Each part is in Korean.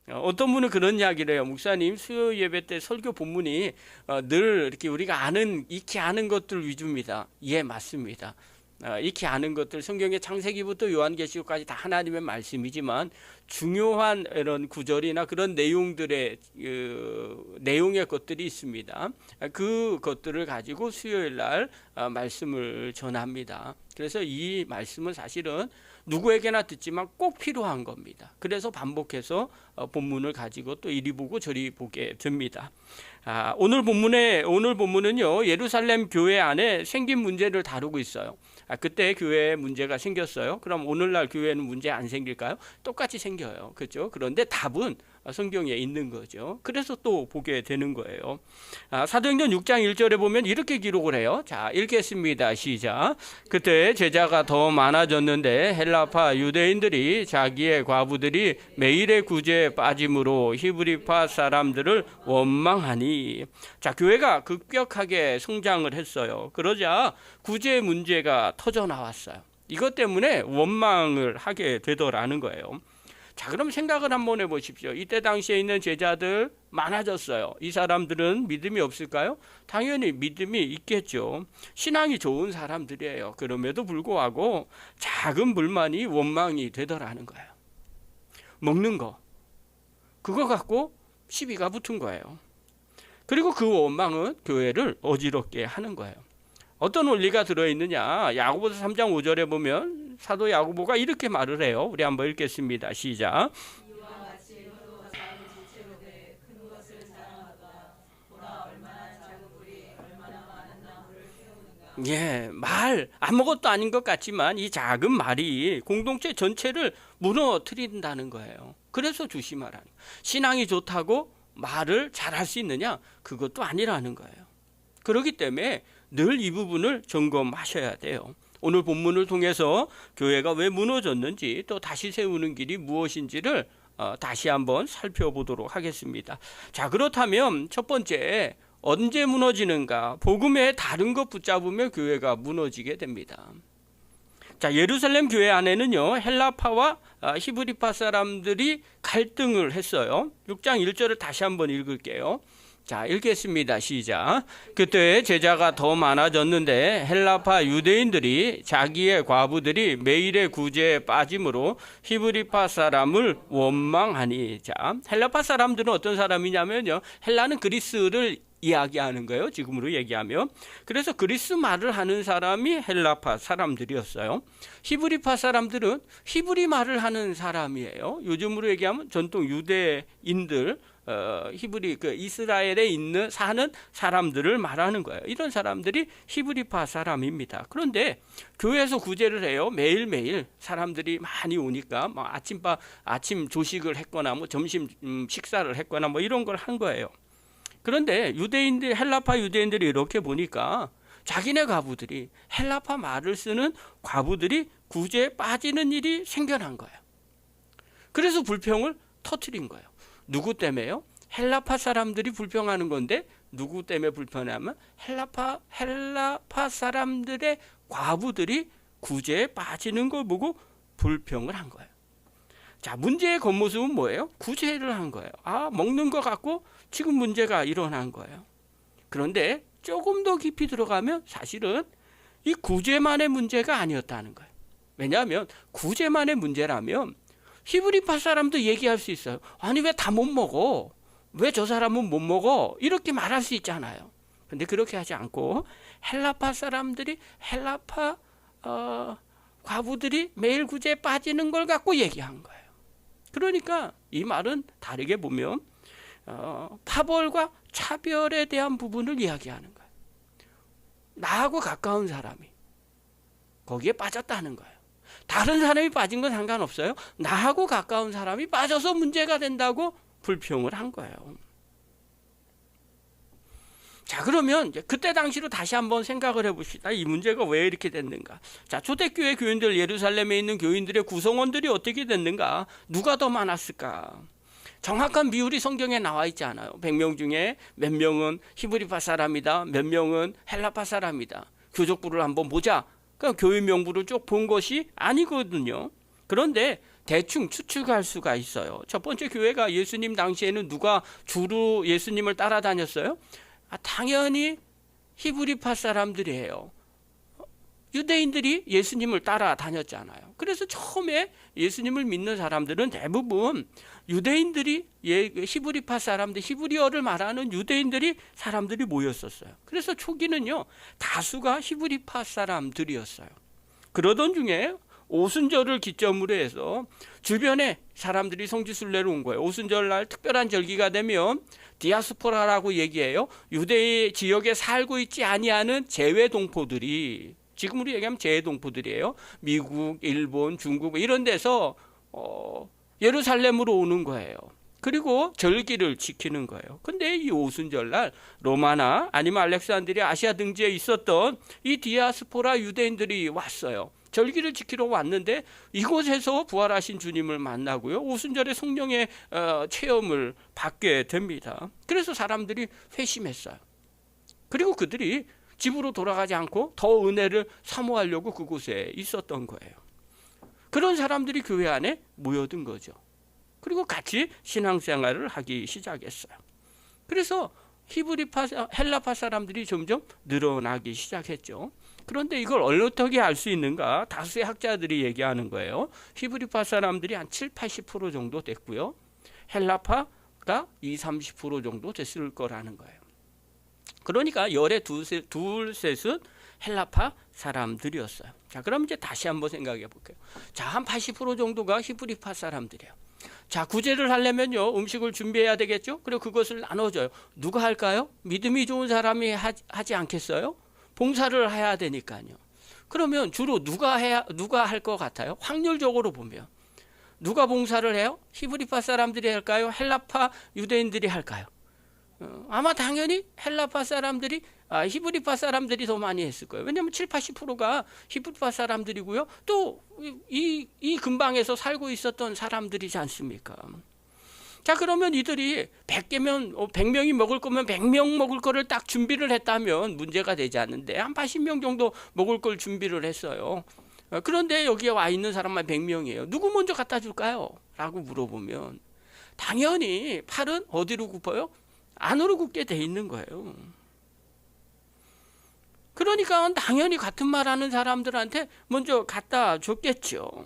어떤 분은 그런 이야기를 해요. 목사님, 수요 예배 때 설교 본문이 늘 이렇게 우리가 익히 아는 것들 위주입니다. 예, 맞습니다. 익히 아는 것들, 성경의 창세기부터 요한계시록까지 다 하나님의 말씀이지만 중요한 이런 구절이나 그런 내용들의 내용의 것들이 있습니다. 그 것들을 가지고 수요일 날 말씀을 전합니다. 그래서 이 말씀은 사실은 누구에게나 듣지만 꼭 필요한 겁니다. 그래서 반복해서 본문을 가지고 또 이리 보고 저리 보게 됩니다. 오늘 본문은요, 예루살렘 교회 안에 생긴 문제를 다루고 있어요. 그때 교회에 문제가 생겼어요. 그럼 오늘날 교회는 문제 안 생길까요? 똑같이 생겨요. 그렇죠? 그런데 답은 성경에 있는 거죠. 그래서 또 보게 되는 거예요. 사도행전 6장 1절에 보면 이렇게 기록을 해요. 자, 읽겠습니다. 시작. 그때 제자가 더 많아졌는데 헬라파 유대인들이 자기의 과부들이 매일의 구제에 빠짐으로 히브리파 사람들을 원망하니. 자, 교회가 급격하게 성장을 했어요. 그러자 구제 문제가 터져 나왔어요. 이것 때문에 원망을 하게 되더라는 거예요. 자, 그럼 생각을 한번 해보십시오. 이때 당시에 있는 제자들 많아졌어요. 이 사람들은 믿음이 없을까요? 당연히 믿음이 있겠죠. 신앙이 좋은 사람들이에요. 그럼에도 불구하고 작은 불만이 원망이 되더라는 거예요. 먹는 거, 그거 갖고 시비가 붙은 거예요. 그리고 그 원망은 교회를 어지럽게 하는 거예요. 어떤 원리가 들어있느냐? 야고보서 3장 5절에 보면 사도 야고보가 이렇게 말을 해요. 우리 한번 읽겠습니다. 시작. 예, 말 아무것도 아닌 것 같지만 이 작은 말이 공동체 전체를 무너뜨린다는 거예요. 그래서 조심하라는 거예요. 신앙이 좋다고 말을 잘할 수 있느냐? 그것도 아니라는 거예요. 그렇기 때문에 늘 이 부분을 점검하셔야 돼요. 오늘 본문을 통해서 교회가 왜 무너졌는지 또 다시 세우는 길이 무엇인지를 다시 한번 살펴보도록 하겠습니다. 자, 그렇다면 첫 번째, 언제 무너지는가? 복음의 다른 것 붙잡으면 교회가 무너지게 됩니다. 자, 예루살렘 교회 안에는요, 헬라파와 히브리파 사람들이 갈등을 했어요. 6장 1절을 다시 한번 읽을게요. 자, 읽겠습니다. 시작. 그때 제자가 더 많아졌는데 헬라파 유대인들이 자기의 과부들이 매일의 구제에 빠짐으로 히브리파 사람을 원망하니. 자, 헬라파 사람들은 어떤 사람이냐면요, 헬라는 그리스를 이야기하는 거예요. 지금으로 얘기하면. 그래서 그리스 말을 하는 사람이 헬라파 사람들이었어요. 히브리파 사람들은 히브리 말을 하는 사람이에요. 요즘으로 얘기하면 전통 유대인들, 히브리 이스라엘에 사는 사람들을 말하는 거예요. 이런 사람들이 히브리파 사람입니다. 그런데 교회에서 구제를 해요. 매일매일 사람들이 많이 오니까 뭐 아침 조식을 했거나 뭐 점심 식사를 했거나 뭐 이런 걸 한 거예요. 그런데 헬라파 유대인들이 이렇게 보니까 자기네 과부들이, 헬라파 말을 쓰는 과부들이 구제에 빠지는 일이 생겨난 거예요. 그래서 불평을 터뜨린 거예요. 누구 때문에요? 헬라파 사람들이 불평하는 건데 누구 때문에 불평하면 헬라파 사람들의 과부들이 구제에 빠지는 걸 보고 불평을 한 거예요. 자, 문제의 겉모습은 뭐예요? 구제를 한 거예요. 먹는 거 갖고 지금 문제가 일어난 거예요. 그런데 조금 더 깊이 들어가면 사실은 이 구제만의 문제가 아니었다는 거예요. 왜냐하면 구제만의 문제라면 히브리파 사람도 얘기할 수 있어요. 아니, 왜 다 못 먹어? 왜 저 사람은 못 먹어? 이렇게 말할 수 있잖아요. 근데 그렇게 하지 않고 헬라파 사람들이, 헬라파 과부들이 매일 구제에 빠지는 걸 갖고 얘기한 거예요. 그러니까 이 말은 다르게 보면 파벌과 차별에 대한 부분을 이야기하는 거예요. 나하고 가까운 사람이 거기에 빠졌다는 거예요. 다른 사람이 빠진 건 상관없어요. 나하고 가까운 사람이 빠져서 문제가 된다고 불평을 한 거예요. 자, 그러면 이제 그때 당시로 다시 한번 생각을 해봅시다. 이 문제가 왜 이렇게 됐는가? 자, 초대교회 교인들, 예루살렘에 있는 교인들의 구성원들이 어떻게 됐는가? 누가 더 많았을까? 정확한 비율이 성경에 나와 있지 않아요. 100명 중에 몇 명은 히브리파 사람이다, 몇 명은 헬라파 사람이다. 교족부를 한번 보자. 그러니까 교회 명부를 쭉 본 것이 아니거든요. 그런데 대충 추측할 수가 있어요. 첫 번째 교회가 예수님 당시에는 누가 주로 예수님을 따라다녔어요? 당연히 히브리파 사람들이에요. 유대인들이 예수님을 따라다녔잖아요. 그래서 처음에 예수님을 믿는 사람들은 대부분 유대인들이, 히브리파 사람들, 히브리어를 말하는 사람들이 모였었어요. 그래서 초기는요, 다수가 히브리파 사람들이었어요. 그러던 중에 오순절을 기점으로 해서 주변에 사람들이 성지순례로 온 거예요. 오순절날 특별한 절기가 되면 디아스포라라고 얘기해요. 유대 지역에 살고 있지 아니하는 재외 동포들이, 지금으로 얘기하면 재외 동포들이에요. 미국, 일본, 중국 이런 데서 예루살렘으로 오는 거예요. 그리고 절기를 지키는 거예요. 근데 이 오순절날 로마나 아니면 알렉산드리아, 아시아 등지에 있었던 이 디아스포라 유대인들이 왔어요. 절기를 지키러 왔는데 이곳에서 부활하신 주님을 만나고요, 오순절에 성령의 체험을 받게 됩니다. 그래서 사람들이 회심했어요. 그리고 그들이 집으로 돌아가지 않고 더 은혜를 사모하려고 그곳에 있었던 거예요. 그런 사람들이 교회 안에 모여든 거죠. 그리고 같이 신앙생활을 하기 시작했어요. 그래서 히브리파, 헬라파 사람들이 점점 늘어나기 시작했죠. 그런데 이걸 어떻게 알 수 있는가? 다수의 학자들이 얘기하는 거예요. 히브리파 사람들이 한 7, 80% 정도 됐고요, 헬라파가 20, 30% 정도 됐을 거라는 거예요. 그러니까 열의 둘셋은 헬라파 사람들이었어요. 자, 그럼 이제 다시 한번 생각해 볼게요. 자, 한 80% 정도가 히브리파 사람들이에요. 자, 구제를 하려면요, 음식을 준비해야 되겠죠? 그리고 그것을 나눠줘요. 누가 할까요? 믿음이 좋은 사람이 하지 않겠어요? 봉사를 해야 되니까요. 그러면 주로 누가 할 것 같아요? 확률적으로 보면 누가 봉사를 해요? 히브리파 사람들이 할까요? 헬라파 유대인들이 할까요? 아마 당연히 헬라파 사람들이, 히브리파 사람들이 더 많이 했을 거예요. 왜냐하면 7, 80%가 히브리파 사람들이고요, 또 이 근방에서 살고 있었던 사람들이지 않습니까? 자, 그러면 이들이 100개면 100명이 먹을 거면 100명 먹을 거를 딱 준비를 했다면 문제가 되지 않는데 한 80명 정도 먹을 걸 준비를 했어요. 그런데 여기에 와 있는 사람만 100명이에요. 누구 먼저 갖다 줄까요? 라고 물어보면 당연히 팔은 어디로 굽어요? 안으로 굽게 돼 있는 거예요. 그러니까 당연히 같은 말 하는 사람들한테 먼저 갖다 줬겠죠.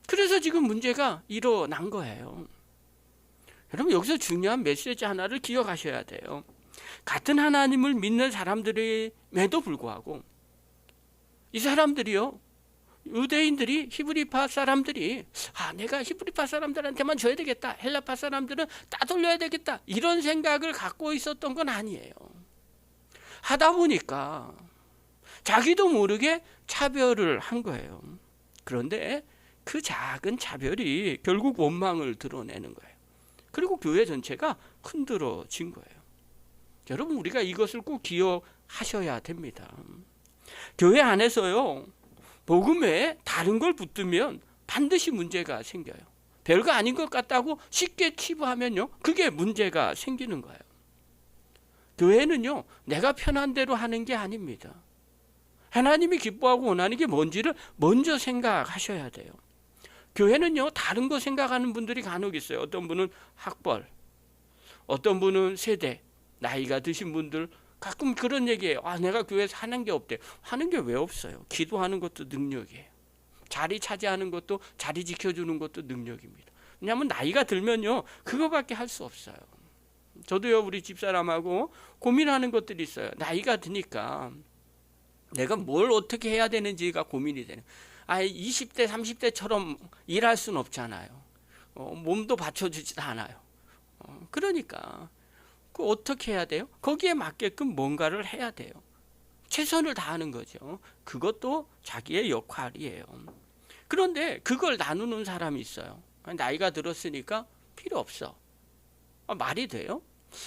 그래서 지금 문제가 일어난 거예요. 여러분, 여기서 중요한 메시지 하나를 기억하셔야 돼요. 같은 하나님을 믿는 사람들임에도 불구하고 이 사람들이요, 유대인들이, 히브리파 사람들이 내가 히브리파 사람들한테만 줘야 되겠다, 헬라파 사람들은 따돌려야 되겠다, 이런 생각을 갖고 있었던 건 아니에요. 하다 보니까 자기도 모르게 차별을 한 거예요. 그런데 그 작은 차별이 결국 원망을 드러내는 거예요. 그리고 교회 전체가 흔들어진 거예요. 여러분, 우리가 이것을 꼭 기억하셔야 됩니다. 교회 안에서요, 복음에 다른 걸 붙들면 반드시 문제가 생겨요. 별거 아닌 것 같다고 쉽게 치부하면요, 그게 문제가 생기는 거예요. 교회는요, 내가 편한 대로 하는 게 아닙니다. 하나님이 기뻐하고 원하는 게 뭔지를 먼저 생각하셔야 돼요. 교회는요, 다른 거 생각하는 분들이 간혹 있어요. 어떤 분은 학벌, 어떤 분은 세대, 나이가 드신 분들 가끔 그런 얘기해요. 내가 교회에서 하는 게 없대. 하는 게 왜 없어요? 기도하는 것도 능력이에요. 자리 차지하는 것도, 자리 지켜주는 것도 능력입니다. 왜냐하면 나이가 들면요, 그거밖에 할 수 없어요. 저도요, 우리 집사람하고 고민하는 것들이 있어요. 나이가 드니까 내가 뭘 어떻게 해야 되는지가 고민이 되는. 20대, 30대처럼 일할 수는 없잖아요. 몸도 받쳐주지도 않아요. 그러니까 어떻게 해야 돼요? 거기에 맞게끔 뭔가를 해야 돼요. 최선을 다하는 거죠. 그것도 자기의 역할이에요. 그런데 그걸 나누는 사람이 있어요. 나이가 들었으니까 필요 없어. 말이 돼요?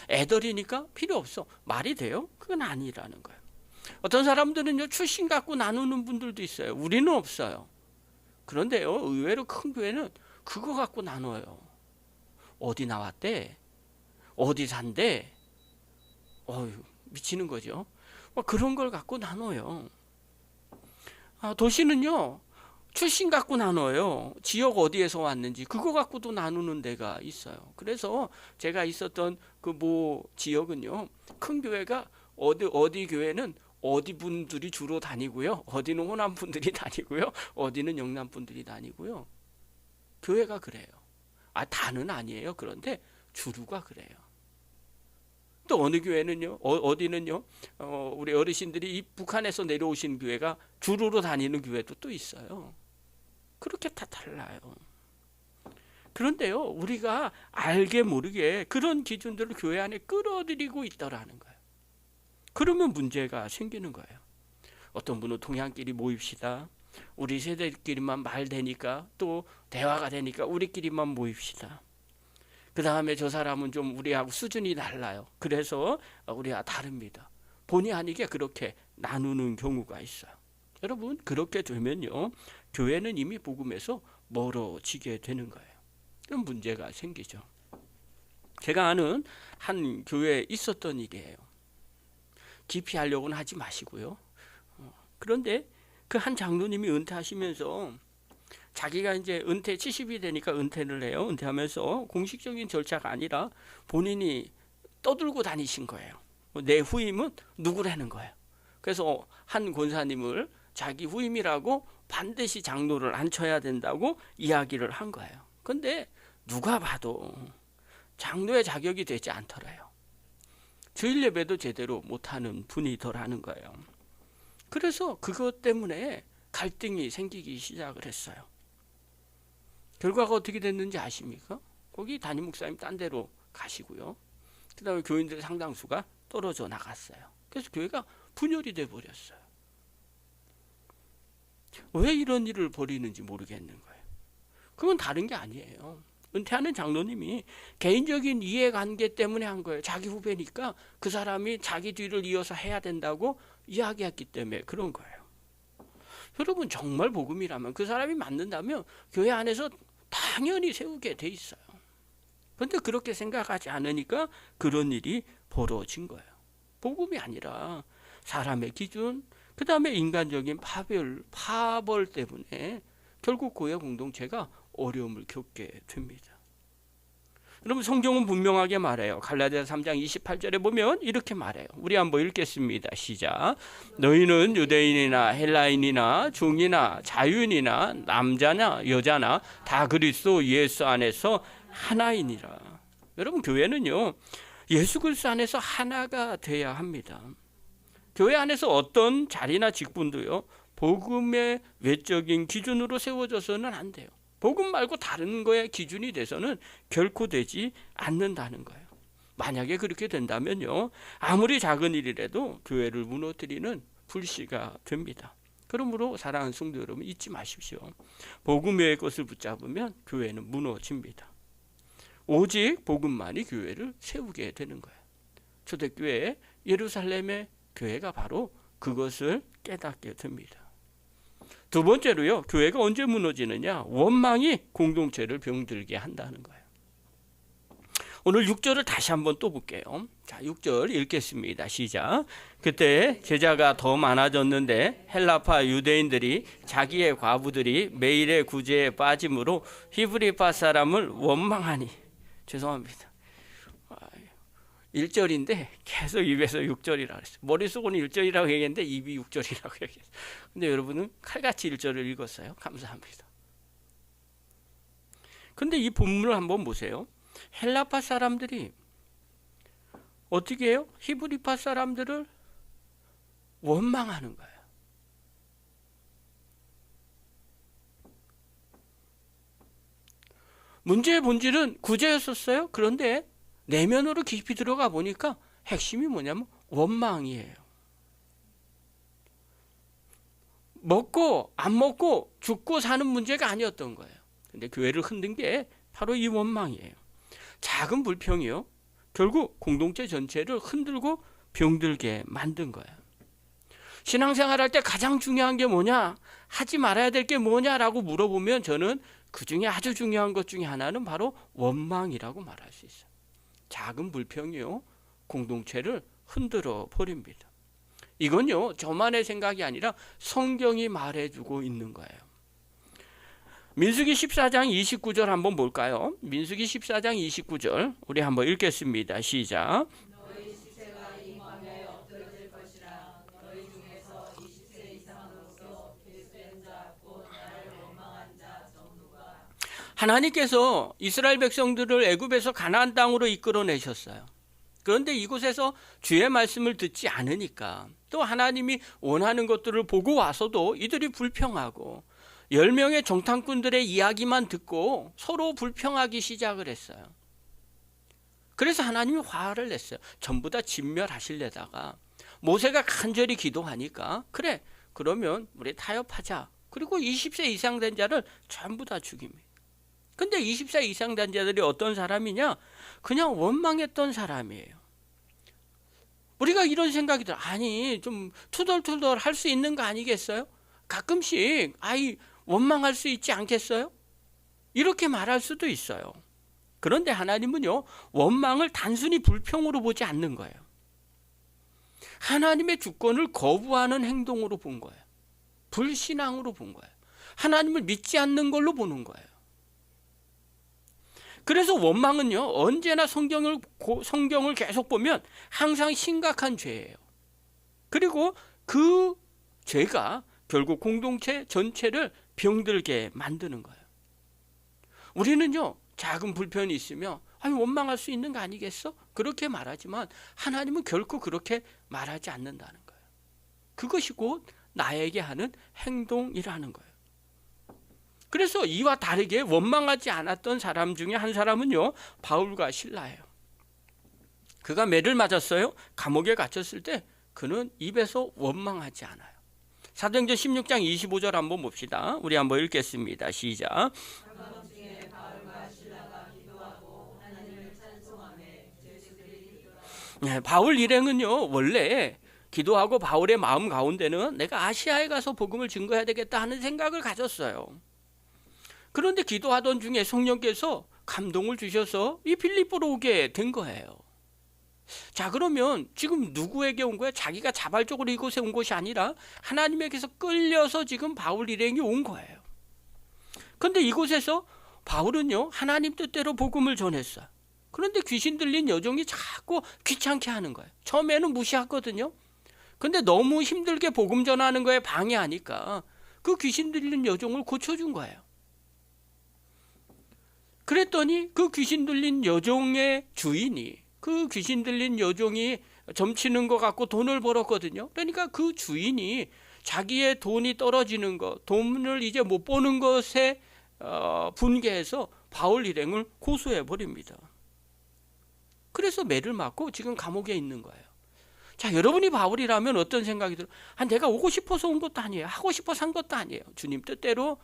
애들이니까 필요 없어. 말이 돼요? 그건 아니라는 거예요. 어떤 사람들은요, 출신 갖고 나누는 분들도 있어요. 우리는 없어요. 그런데요, 의외로 큰 교회는 그거 갖고 나눠요. 어디 나왔대? 어디 산대? 미치는 거죠. 그런 걸 갖고 나눠요. 도시는요, 출신 갖고 나눠요. 지역 어디에서 왔는지 그거 갖고도 나누는 데가 있어요. 그래서 제가 있었던 그 모 지역은요, 큰 교회가 어디 교회는 어디 분들이 주로 다니고요, 어디는 호남 분들이 다니고요, 어디는 영남 분들이 다니고요. 교회가 그래요. 다는 아니에요. 그런데 주류가 그래요. 또 어느 교회는요, 어디는요, 우리 어르신들이 이 북한에서 내려오신 교회가 주류로 다니는 교회도 또 있어요. 그렇게 다 달라요. 그런데요, 우리가 알게 모르게 그런 기준들을 교회 안에 끌어들이고 있더라는 거예요. 그러면 문제가 생기는 거예요. 어떤 분은 동양끼리 모입시다. 우리 세대끼리만 말 되니까, 또 대화가 되니까 우리끼리만 모입시다. 그 다음에 저 사람은 좀 우리하고 수준이 달라요. 그래서 우리와 다릅니다. 본의 아니게 그렇게 나누는 경우가 있어요. 여러분, 그렇게 되면요, 교회는 이미 복음에서 멀어지게 되는 거예요. 그럼 문제가 생기죠. 제가 아는 한 교회에 있었던 일이에요. 깊이 하려고는 하지 마시고요. 그런데 그 한 장로님이 은퇴하시면서 자기가 이제 은퇴 70이 되니까 은퇴를 해요. 은퇴하면서 공식적인 절차가 아니라 본인이 떠들고 다니신 거예요. 내 후임은 누구라는 거예요. 그래서 한 권사님을 자기 후임이라고 반드시 장로를 앉혀야 된다고 이야기를 한 거예요. 근데 누가 봐도 장로의 자격이 되지 않더래요. 주일 예배도 제대로 못하는 분이더라는 거예요. 그래서 그것 때문에 갈등이 생기기 시작을 했어요. 결과가 어떻게 됐는지 아십니까? 거기 담임 목사님 딴 데로 가시고요. 그 다음에 교인들 상당수가 떨어져 나갔어요. 그래서 교회가 분열이 돼 버렸어요. 왜 이런 일을 벌이는지 모르겠는 거예요. 그건 다른 게 아니에요. 은퇴하는 장로님이 개인적인 이해관계 때문에 한 거예요. 자기 후배니까 그 사람이 자기 뒤를 이어서 해야 된다고 이야기했기 때문에 그런 거예요. 여러분, 정말 복음이라면, 그 사람이 맞는다면 교회 안에서 당연히 세우게 돼 있어요. 그런데 그렇게 생각하지 않으니까 그런 일이 벌어진 거예요. 복음이 아니라 사람의 기준, 그 다음에 인간적인 파벌 때문에 결국 교회 공동체가 어려움을 겪게 됩니다. 여러분, 성경은 분명하게 말해요. 갈라디아서 3장 28절에 보면 이렇게 말해요. 우리 한번 읽겠습니다. 시작. 너희는 유대인이나 헬라인이나 종이나 자유인이나 남자나 여자나 다 그리스도 예수 안에서 하나이니라. 여러분, 교회는요, 예수 그리스도 안에서 하나가 돼야 합니다. 교회 안에서 어떤 자리나 직분도요, 복음의 외적인 기준으로 세워져서는 안 돼요. 복음 말고 다른 거에 기준이 돼서는 결코 되지 않는다는 거예요. 만약에 그렇게 된다면요, 아무리 작은 일이라도 교회를 무너뜨리는 불씨가 됩니다. 그러므로 사랑하는 성도 여러분, 잊지 마십시오. 복음 외의 것을 붙잡으면 교회는 무너집니다. 오직 복음만이 교회를 세우게 되는 거예요. 초대교회 예루살렘의 교회가 바로 그것을 깨닫게 됩니다. 두 번째로요, 교회가 언제 무너지느냐? 원망이 공동체를 병들게 한다는 거예요. 오늘 6절을 다시 한번 또 볼게요. 자, 6절 읽겠습니다. 시작. 그때 제자가 더 많아졌는데 헬라파 유대인들이 자기의 과부들이 매일의 구제에 빠짐으로 히브리파 사람을 원망하니. 죄송합니다. 1절인데 계속 입에서 6절이라고 했어요. 머릿속으로는 1절이라고 얘기했는데 입이 6절이라고 얘기했어요. 근데 여러분은 칼같이 1절을 읽었어요. 감사합니다. 근데 이 본문을 한번 보세요. 헬라파 사람들이 어떻게 해요? 히브리파 사람들을 원망하는 거예요. 문제의 본질은 구제였었어요. 그런데 내면으로 깊이 들어가 보니까 핵심이 뭐냐면 원망이에요. 먹고 안 먹고 죽고 사는 문제가 아니었던 거예요. 근데 교회를 흔든 게 바로 이 원망이에요. 작은 불평이요, 결국 공동체 전체를 흔들고 병들게 만든 거예요. 신앙생활 할 때 가장 중요한 게 뭐냐, 하지 말아야 될 게 뭐냐라고 물어보면 저는 그 중에 아주 중요한 것 중에 하나는 바로 원망이라고 말할 수 있어요. 작은 불평이요, 공동체를 흔들어 버립니다. 이건요, 저만의 생각이 아니라 성경이 말해주고 있는 거예요. 민수기 14장 29절 한번 볼까요? 민수기 14장 29절 우리 한번 읽겠습니다. 시작. 너희 시체가 이 광야에 엎드러질 것이라. 너희 중에서 20세 이상으로서 계수된 자 곧 나를 원망한 자 전부가. 하나님께서 이스라엘 백성들을 애굽에서 가나안 땅으로 이끌어내셨어요. 그런데 이곳에서 주의 말씀을 듣지 않으니까 또 하나님이 원하는 것들을 보고 와서도 이들이 불평하고 10명의 정탐꾼들의 이야기만 듣고 서로 불평하기 시작을 했어요. 그래서 하나님이 화를 냈어요. 전부 다 진멸하시려다가 모세가 간절히 기도하니까 그래 그러면 우리 타협하자. 그리고 20세 이상 된 자를 전부 다 죽입니다. 근데 20세 이상 된 자들이 어떤 사람이냐? 그냥 원망했던 사람이에요. 우리가 이런 생각이 들어. 아니 좀 투덜투덜 할 수 있는 거 아니겠어요? 가끔씩 원망할 수 있지 않겠어요? 이렇게 말할 수도 있어요. 그런데 하나님은요, 원망을 단순히 불평으로 보지 않는 거예요. 하나님의 주권을 거부하는 행동으로 본 거예요. 불신앙으로 본 거예요. 하나님을 믿지 않는 걸로 보는 거예요. 그래서 원망은요, 언제나 성경을 계속 보면 항상 심각한 죄예요. 그리고 그 죄가 결국 공동체 전체를 병들게 만드는 거예요. 우리는요, 작은 불편이 있으면 원망할 수 있는 거 아니겠어? 그렇게 말하지만 하나님은 결코 그렇게 말하지 않는다는 거예요. 그것이 곧 나에게 하는 행동이라는 거예요. 그래서 이와 다르게 원망하지 않았던 사람 중에 한 사람은요, 바울과 실라예요. 그가 매를 맞았어요. 감옥에 갇혔을 때 그는 입에서 원망하지 않아요. 사도행전 16장 25절 한번 봅시다. 우리 한번 읽겠습니다. 시작. 중에 바울과 실라가 기도하고 하나님을 찬송하매 죄수들이 듣더라. 네, 바울 일행은요, 원래 기도하고 바울의 마음 가운데는 내가 아시아에 가서 복음을 증거해야 되겠다 하는 생각을 가졌어요. 그런데 기도하던 중에 성령께서 감동을 주셔서 이 빌립보로 오게 된 거예요. 자, 그러면 지금 누구에게 온 거야? 자기가 자발적으로 이곳에 온 것이 아니라 하나님에게서 끌려서 지금 바울 일행이 온 거예요. 그런데 이곳에서 바울은요, 하나님 뜻대로 복음을 전했어요. 그런데 귀신 들린 여종이 자꾸 귀찮게 하는 거예요. 처음에는 무시했거든요. 근데 너무 힘들게 복음 전하는 거에 방해하니까 그 귀신 들린 여종을 고쳐준 거예요. 그랬더니 그 귀신 들린 여종의 주인이, 그 귀신 들린 여종이 점치는 것 갖고 돈을 벌었거든요. 그러니까 그 주인이 자기의 돈이 떨어지는 것, 돈을 이제 못 버는 것에 분개해서 바울 일행을 고소해 버립니다. 그래서 매를 맞고 지금 감옥에 있는 거예요. 자, 여러분이 바울이라면 어떤 생각이 들어요? 내가 오고 싶어서 온 것도 아니에요. 하고 싶어서 한 것도 아니에요. 주님 뜻대로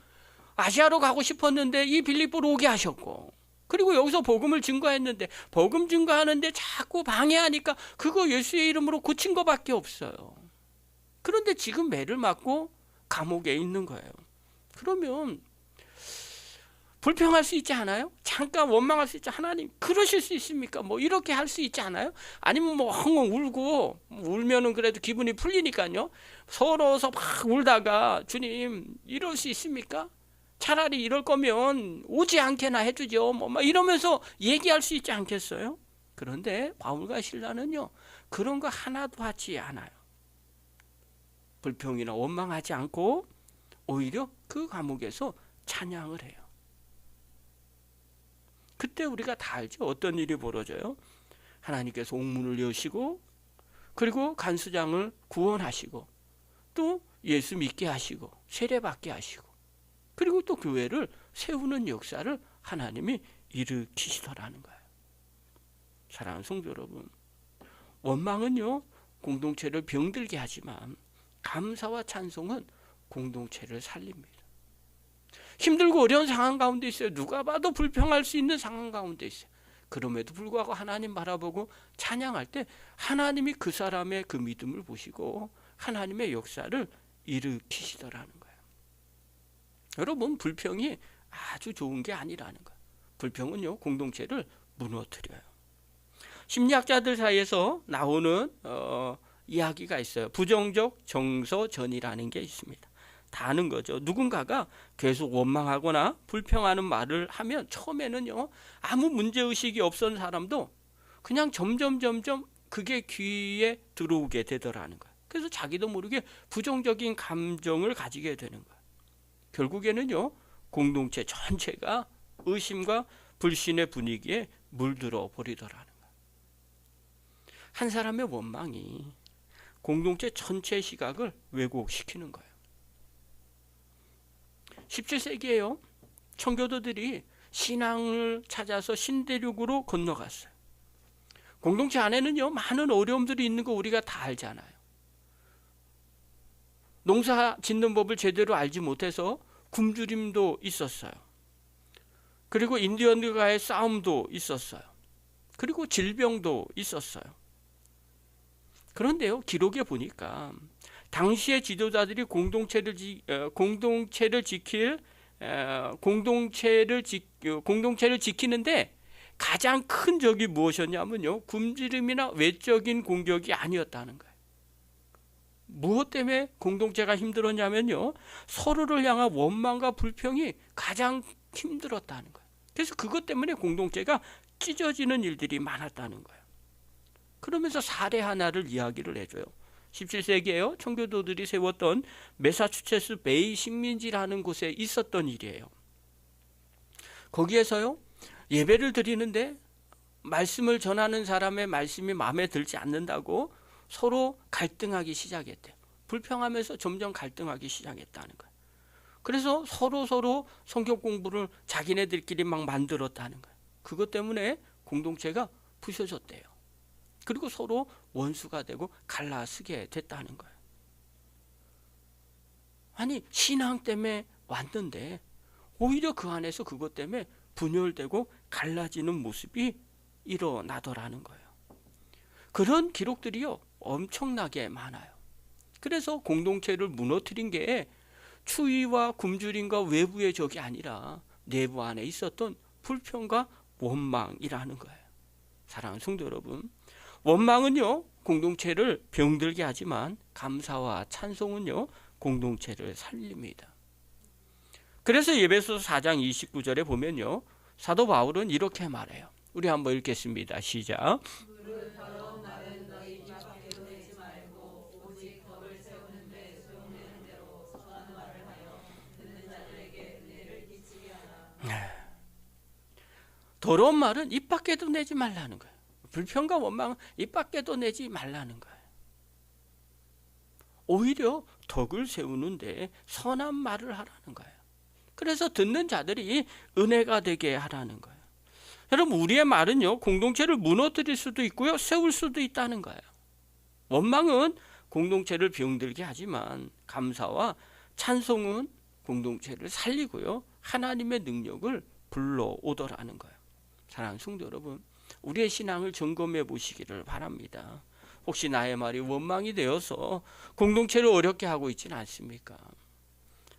아시아로 가고 싶었는데 이 빌립보로 오게 하셨고, 그리고 여기서 복음을 증거했는데 복음 증거하는데 자꾸 방해하니까 그거 예수의 이름으로 고친 것밖에 없어요. 그런데 지금 매를 맞고 감옥에 있는 거예요. 그러면 불평할 수 있지 않아요? 잠깐 원망할 수 있지. 하나님 그러실 수 있습니까? 이렇게 할 수 있지 않아요? 아니면 엉엉 울고, 울면은 그래도 기분이 풀리니까요, 서러워서 막 울다가 주님 이럴 수 있습니까? 차라리 이럴 거면 오지 않게나 해주죠. 막 이러면서 얘기할 수 있지 않겠어요? 그런데 바울과 실라는요, 그런 거 하나도 하지 않아요. 불평이나 원망하지 않고 오히려 그 감옥에서 찬양을 해요. 그때 우리가 다 알죠. 어떤 일이 벌어져요? 하나님께서 옥문을 여시고, 그리고 간수장을 구원하시고, 또 예수 믿게 하시고, 세례받게 하시고, 그리고 또 교회를 세우는 역사를 하나님이 일으키시더라는 거예요. 사랑하는 성도 여러분, 원망은요, 공동체를 병들게 하지만 감사와 찬송은 공동체를 살립니다. 힘들고 어려운 상황 가운데 있어요. 누가 봐도 불평할 수 있는 상황 가운데 있어요. 그럼에도 불구하고 하나님 바라보고 찬양할 때 하나님이 그 사람의 그 믿음을 보시고 하나님의 역사를 일으키시더라는 거예요. 여러분, 불평이 아주 좋은 게 아니라는 거예요. 불평은요, 공동체를 무너뜨려요. 심리학자들 사이에서 나오는 이야기가 있어요. 부정적 정서전이라는 게 있습니다. 다 아는 거죠. 누군가가 계속 원망하거나 불평하는 말을 하면 처음에는요, 아무 문제의식이 없었던 사람도 그냥 점점 그게 귀에 들어오게 되더라는 거예요. 그래서 자기도 모르게 부정적인 감정을 가지게 되는 거예요. 결국에는요, 공동체 전체가 의심과 불신의 분위기에 물들어 버리더라는 거예요. 한 사람의 원망이 공동체 전체 시각을 왜곡시키는 거예요. 17세기에요. 청교도들이 신앙을 찾아서 신대륙으로 건너갔어요. 공동체 안에는요, 많은 어려움들이 있는 거 우리가 다 알잖아요. 농사 짓는 법을 제대로 알지 못해서 굶주림도 있었어요. 그리고 인디언들과의 싸움도 있었어요. 그리고 질병도 있었어요. 그런데요, 기록에 보니까 당시의 지도자들이 공동체를 지키는데 가장 큰 적이 무엇이었냐면요, 굶주림이나 외적인 공격이 아니었다는 거예요. 무엇 때문에 공동체가 힘들었냐면요, 서로를 향한 원망과 불평이 가장 힘들었다는 거예요. 그래서 그것 때문에 공동체가 찢어지는 일들이 많았다는 거예요. 그러면서 사례 하나를 이야기를 해줘요. 17세기에요. 청교도들이 세웠던 매사추세츠 베이 식민지라는 곳에 있었던 일이에요. 거기에서요, 예배를 드리는데 말씀을 전하는 사람의 말씀이 마음에 들지 않는다고 서로 갈등하기 시작했대요. 불평하면서 점점 갈등하기 시작했다는 거예요. 그래서 서로 성경 공부를 자기네들끼리 막 만들었다는 거예요. 그것 때문에 공동체가 부서졌대요. 그리고 서로 원수가 되고 갈라서게 됐다는 거예요. 아니, 신앙 때문에 왔는데 오히려 그 안에서 그것 때문에 분열되고 갈라지는 모습이 일어나더라는 거예요. 그런 기록들이요, 엄청나게 많아요. 그래서 공동체를 무너뜨린 게 추위와 굶주림과 외부의 적이 아니라 내부 안에 있었던 불평과 원망이라는 거예요. 사랑하는 성도 여러분, 원망은요, 공동체를 병들게 하지만 감사와 찬송은요, 공동체를 살립니다. 그래서 에베소서 4장 29절에 보면요, 사도 바울은 이렇게 말해요. 우리 한번 읽겠습니다. 시작. 더러운 말은 입 밖에도 내지 말라는 거예요. 불평과 원망은 입 밖에도 내지 말라는 거예요. 오히려 덕을 세우는데 선한 말을 하라는 거예요. 그래서 듣는 자들이 은혜가 되게 하라는 거예요. 여러분, 우리의 말은요, 공동체를 무너뜨릴 수도 있고요, 세울 수도 있다는 거예요. 원망은 공동체를 병들게 하지만 감사와 찬송은 공동체를 살리고요, 하나님의 능력을 불러오더라는 거예요. 사랑하는 성도 여러분, 우리의 신앙을 점검해 보시기를 바랍니다. 혹시 나의 말이 원망이 되어서 공동체를 어렵게 하고 있지는 않습니까?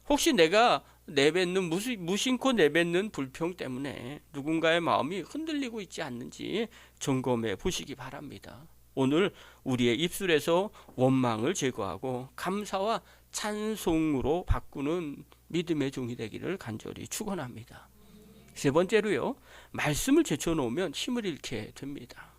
혹시 내가 내뱉는 무심코 내뱉는 불평 때문에 누군가의 마음이 흔들리고 있지 않는지 점검해 보시기 바랍니다. 오늘 우리의 입술에서 원망을 제거하고 감사와 찬송으로 바꾸는 믿음의 종이 되기를 간절히 축원합니다. 세 번째로요, 말씀을 제쳐놓으면 힘을 잃게 됩니다.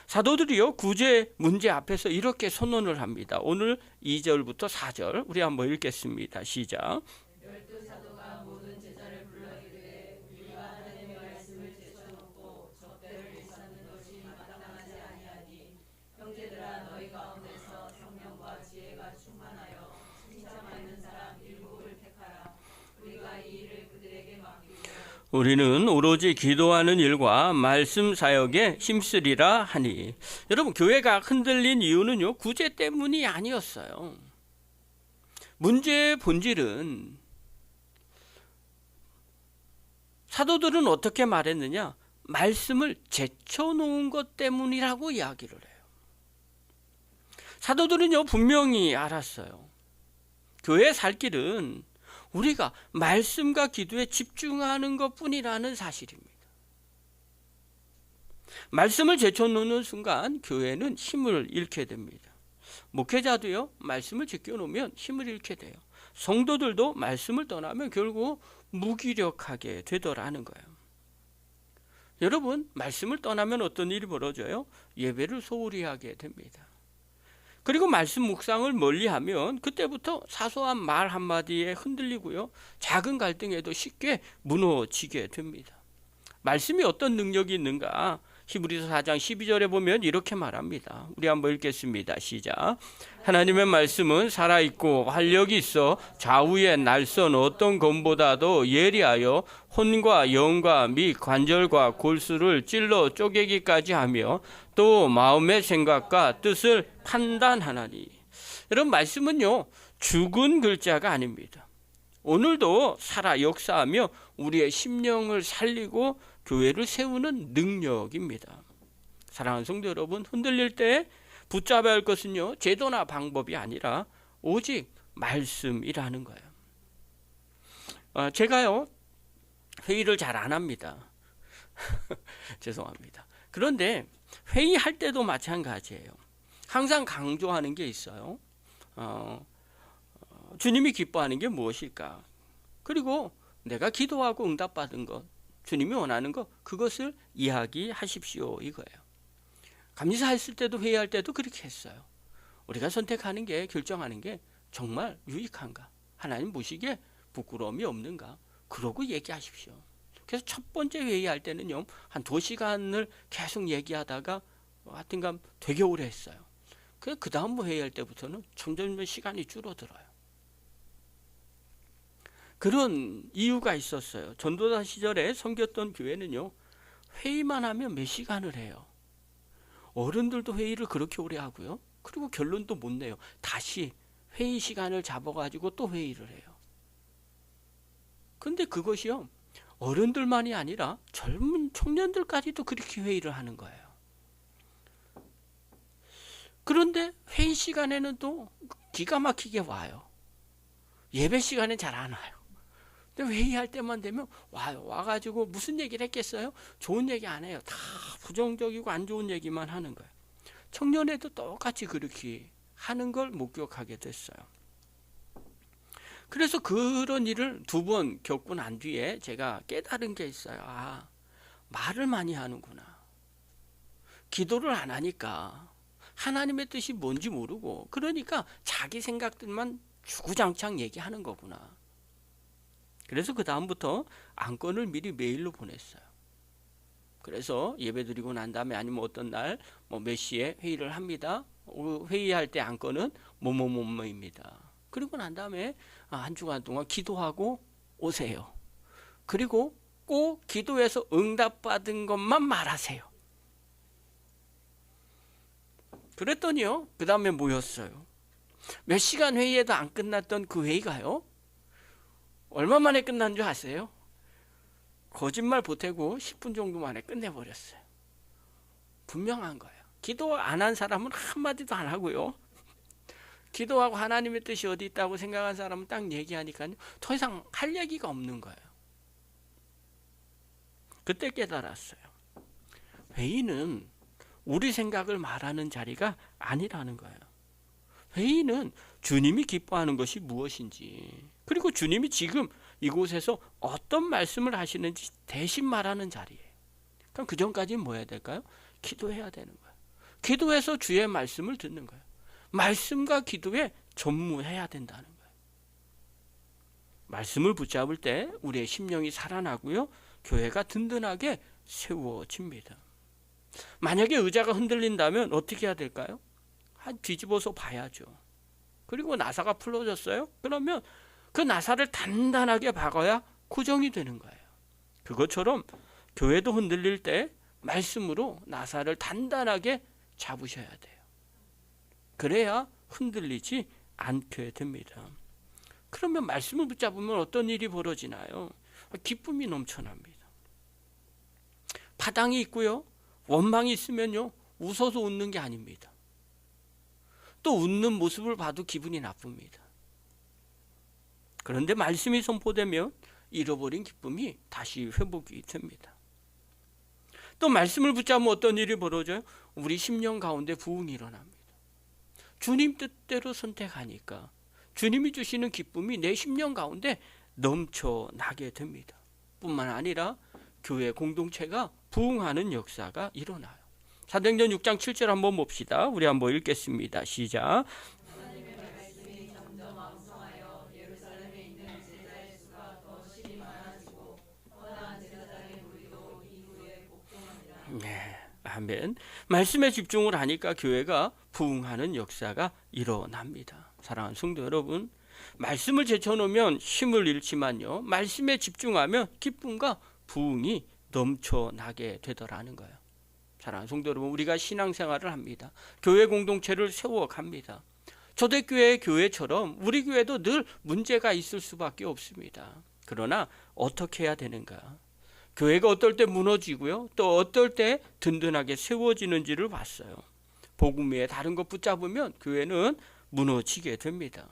사도들이요, 구제 문제 앞에서 이렇게 선언을 합니다. 오늘 2절부터 4절 우리 한번 읽겠습니다. 시작. 열두 사도가 모든 제자를 불러 이르되 우리가 하나님의 말씀을 제쳐놓고 적대를 일삼는 것이 마땅하지 아니하니 형제들아, 너희 가운데서 성령과 지혜가 충만하여 신참 있는 사람 7을 택하라. 우리가 이 일을 그들에게 맡기고 우리는 오로지 기도하는 일과 말씀 사역에 힘쓰리라 하니. 여러분, 교회가 흔들린 이유는요, 구제 때문이 아니었어요. 문제의 본질은 사도들은 어떻게 말했느냐? 말씀을 제쳐놓은 것 때문이라고 이야기를 해요. 사도들은요, 분명히 알았어요. 교회 살 길은 우리가 말씀과 기도에 집중하는 것뿐이라는 사실입니다. 말씀을 제쳐놓는 순간 교회는 힘을 잃게 됩니다. 목회자도요, 말씀을 제껴놓으면 힘을 잃게 돼요. 성도들도 말씀을 떠나면 결국 무기력하게 되더라는 거예요. 여러분, 말씀을 떠나면 어떤 일이 벌어져요? 예배를 소홀히 하게 됩니다. 그리고 말씀 묵상을 멀리하면 그때부터 사소한 말 한마디에 흔들리고요, 작은 갈등에도 쉽게 무너지게 됩니다. 말씀이 어떤 능력이 있는가? 히브리서 4장 12절에 보면 이렇게 말합니다. 우리 한번 읽겠습니다. 시작. 하나님의 말씀은 살아있고 활력이 있어 좌우의 날선 어떤 검보다도 예리하여 혼과 영과 및 관절과 골수를 찔러 쪼개기까지 하며 또 마음의 생각과 뜻을 판단하나니. 여러분, 말씀은요, 죽은 글자가 아닙니다. 오늘도 살아 역사하며 우리의 심령을 살리고 교회를 세우는 능력입니다. 사랑하는 성도 여러분, 흔들릴 때 붙잡아야 할 것은요, 제도나 방법이 아니라 오직 말씀이라는 거예요. 제가요, 회의를 잘 안 합니다. 죄송합니다. 그런데 회의할 때도 마찬가지예요. 항상 강조하는 게 있어요. 주님이 기뻐하는 게 무엇일까? 그리고 내가 기도하고 응답받은 것, 주님이 원하는 것, 그것을 이야기하십시오, 이거예요. 감리사했을 때도 회의할 때도 그렇게 했어요. 우리가 선택하는 게, 결정하는 게 정말 유익한가? 하나님 보시기에 부끄러움이 없는가? 그러고 얘기하십시오. 그래서 첫 번째 회의할 때는요, 한 2시간을 계속 얘기하다가 하여튼간 되게 오래 했어요. 그 다음 회의할 때부터는 점점 시간이 줄어들어요. 그런 이유가 있었어요. 전도사 시절에 섬겼던 교회는요, 회의만 하면 몇 시간을 해요. 어른들도 회의를 그렇게 오래 하고요, 그리고 결론도 못 내요. 다시 회의 시간을 잡아가지고 또 회의를 해요. 근데 그것이요, 어른들만이 아니라 젊은 청년들까지도 그렇게 회의를 하는 거예요. 그런데 회의 시간에는 또 기가 막히게 와요. 예배 시간엔 잘 안 와요. 근데 회의할 때만 되면 와요. 와가지고 무슨 얘기를 했겠어요? 좋은 얘기 안 해요. 다 부정적이고 안 좋은 얘기만 하는 거예요. 청년회도 똑같이 그렇게 하는 걸 목격하게 됐어요. 그래서 그런 일을 2번 겪고 난 뒤에 제가 깨달은 게 있어요. 말을 많이 하는구나. 기도를 안 하니까 하나님의 뜻이 뭔지 모르고, 그러니까 자기 생각들만 주구장창 얘기하는 거구나. 그래서 그 다음부터 안건을 미리 메일로 보냈어요. 그래서 예배 드리고 난 다음에 아니면 어떤 날 몇 시에 회의를 합니다. 회의할 때 안건은 뭐뭐뭐뭐입니다. 그리고 난 다음에 한 주간 동안 기도하고 오세요. 그리고 꼭 기도해서 응답받은 것만 말하세요. 그랬더니요, 그 다음에 모였어요. 몇 시간 회의에도 안 끝났던 그 회의가요, 얼마 만에 끝난 줄 아세요? 거짓말 보태고 10분 정도 만에 끝내버렸어요. 분명한 거예요. 기도 안 한 사람은 한마디도 안 하고요, 기도하고 하나님의 뜻이 어디 있다고 생각한 사람은 딱 얘기하니까요, 더 이상 할 얘기가 없는 거예요. 그때 깨달았어요. 회의는 우리 생각을 말하는 자리가 아니라는 거예요. 회의는 주님이 기뻐하는 것이 무엇인지, 그리고 주님이 지금 이곳에서 어떤 말씀을 하시는지 대신 말하는 자리예요. 그럼 그 전까지는 뭐 해야 될까요? 기도해야 되는 거예요. 기도해서 주의 말씀을 듣는 거예요. 말씀과 기도에 전무해야 된다는 거예요. 말씀을 붙잡을 때 우리의 심령이 살아나고요, 교회가 든든하게 세워집니다. 만약에 의자가 흔들린다면 어떻게 해야 될까요? 뒤집어서 봐야죠. 그리고 나사가 풀어졌어요? 그러면 그 나사를 단단하게 박아야 고정이 되는 거예요. 그것처럼 교회도 흔들릴 때 말씀으로 나사를 단단하게 잡으셔야 돼요. 그래야 흔들리지 않게 됩니다. 그러면 말씀을 붙잡으면 어떤 일이 벌어지나요? 기쁨이 넘쳐납니다. 파당이 있고요, 원망이 있으면요, 웃어서 웃는 게 아닙니다. 또 웃는 모습을 봐도 기분이 나쁩니다. 그런데 말씀이 선포되면 잃어버린 기쁨이 다시 회복이 됩니다. 또 말씀을 붙잡으면 어떤 일이 벌어져요? 우리 심령 가운데 부흥이 일어납니다. 주님 뜻대로 선택하니까 주님이 주시는 기쁨이 내 심령 가운데 넘쳐나게 됩니다. 뿐만 아니라 교회 공동체가 부흥하는 역사가 일어나요. 사도행전 6장 7절 한번 봅시다. 우리 한번 읽겠습니다. 시작. 하나님의 말씀이 점점 왕성하여 예루살렘에 있는 제자의 수가 더 심히 많아지고 허다한 제사장의 무리도 이후에 복종하니라. 네, 아멘. 말씀에 집중을 하니까 교회가 부흥하는 역사가 일어납니다. 사랑하는 성도 여러분, 말씀을 제쳐놓으면 힘을 잃지만요, 말씀에 집중하면 기쁨과 부흥이 넘쳐나게 되더라는 거예요. 사랑하는 성도 여러분, 우리가 신앙생활을 합니다. 교회 공동체를 세워갑니다. 초대교회의 교회처럼 우리 교회도 늘 문제가 있을 수밖에 없습니다. 그러나 어떻게 해야 되는가? 교회가 어떨 때 무너지고요, 또 어떨 때 든든하게 세워지는지를 봤어요. 복음 외에 다른 것 붙잡으면 교회는 무너지게 됩니다.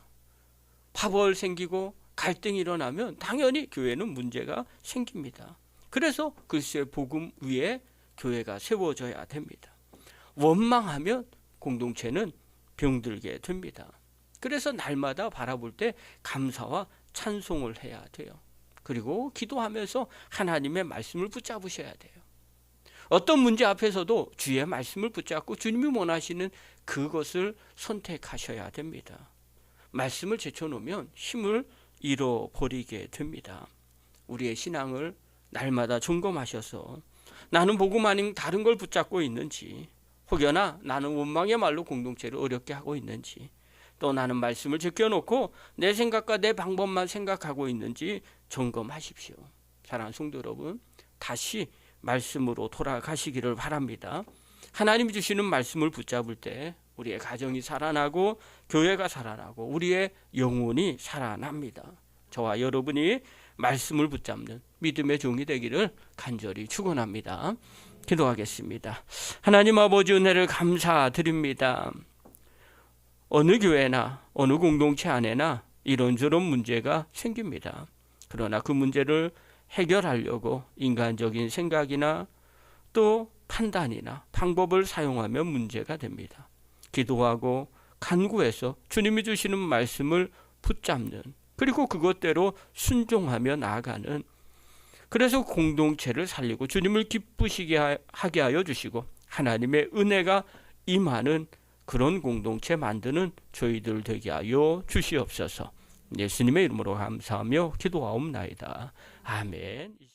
파벌 생기고 갈등이 일어나면 당연히 교회는 문제가 생깁니다. 그래서 글쎄 복음 위에 교회가 세워져야 됩니다. 원망하면 공동체는 병들게 됩니다. 그래서 날마다 바라볼 때 감사와 찬송을 해야 돼요. 그리고 기도하면서 하나님의 말씀을 붙잡으셔야 돼요. 어떤 문제 앞에서도 주의 말씀을 붙잡고 주님이 원하시는 그것을 선택하셔야 됩니다. 말씀을 제쳐놓으면 힘을 잃어버리게 됩니다. 우리의 신앙을 날마다 점검하셔서 나는 복음 아닌 다른 걸 붙잡고 있는지, 혹여나 나는 원망의 말로 공동체를 어렵게 하고 있는지, 또 나는 말씀을 제껴놓고 내 생각과 내 방법만 생각하고 있는지 점검하십시오. 사랑하는 성도 여러분, 다시 말씀으로 돌아가시기를 바랍니다. 하나님이 주시는 말씀을 붙잡을 때 우리의 가정이 살아나고 교회가 살아나고 우리의 영혼이 살아납니다. 저와 여러분이 말씀을 붙잡는 믿음의 종이 되기를 간절히 축원합니다. 기도하겠습니다. 하나님 아버지, 은혜를 감사드립니다. 어느 교회나 어느 공동체 안에나 이런저런 문제가 생깁니다. 그러나 그 문제를 해결하려고 인간적인 생각이나 또 판단이나 방법을 사용하면 문제가 됩니다. 기도하고 간구해서 주님이 주시는 말씀을 붙잡는, 그리고 그것대로 순종하며 나아가는, 그래서 공동체를 살리고 주님을 기쁘시게 하게 하여 주시고 하나님의 은혜가 임하는 그런 공동체 만드는 저희들 되게 하여 주시옵소서. 예수님의 이름으로 감사하며 기도하옵나이다. 아멘.